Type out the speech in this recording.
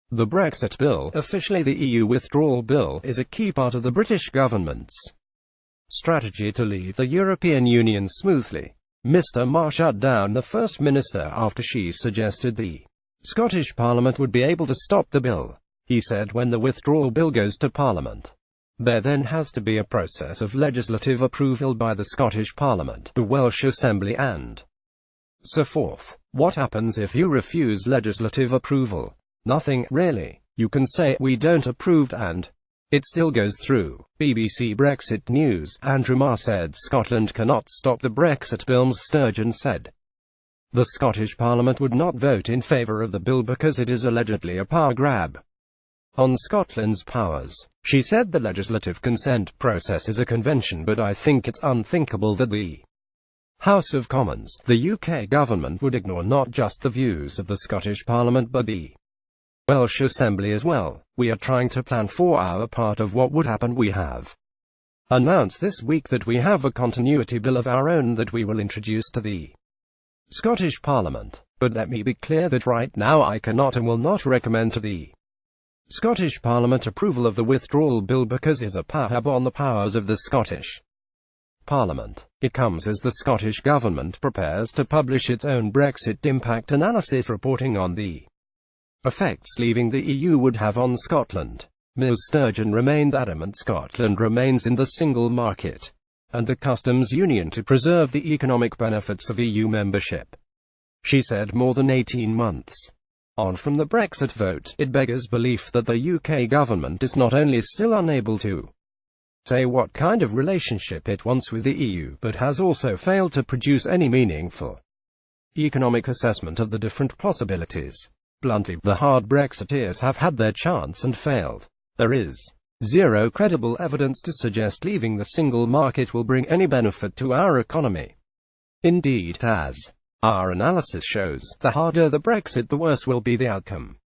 The Brexit Bill, officially the EU Withdrawal Bill, is a key part of the British government's strategy to leave the European Union smoothly. Mr Marr shut down the First Minister after she suggested the Scottish Parliament would be able to stop the bill. He said when the withdrawal bill goes to Parliament, there then has to be a process of legislative approval by the Scottish Parliament, the Welsh Assembly and so forth. What happens if you refuse legislative approval? Nothing, really. You can say, we don't approve, and it still goes through. BBCBrexit News. Andrew Marr said Scotland cannot stop the Brexit bill. Sturgeon said the Scottish Parliament would not vote in favour of the bill because it is allegedly a power grab on Scotland's powers. She said the legislative consent process is a convention, but I think it's unthinkable that the House of Commons, the UK government, would ignore not just the views of the Scottish Parliament but the Welsh Assembly as well. We are trying to plan for our part of what would happen. We have announced this week that we have a continuity bill of our own that we will introduce to the Scottish Parliament. But let me be clear that right now I cannot and will not recommend to the Scottish Parliament approval of the withdrawal bill because it is a power grab on the powers of the Scottish Parliament. It comes as the Scottish Government prepares to publish its own Brexit impact analysis reporting on the effects leaving the EU would have on Scotland. Ms Sturgeon remained adamant Scotland remains in the single market and the customs union to preserve the economic benefits of EU membership. She said more than 18 months on from the Brexit vote, it beggars belief that the UK government is not only still unable to say what kind of relationship it wants with the EU, but has also failed to produce any meaningful economic assessment of the different possibilities. Bluntly, the hard Brexiteers have had their chance and failed. There is zero credible evidence to suggest leaving the single market will bring any benefit to our economy. Indeed, as our analysis shows, the harder the Brexit, the worse will be the outcome.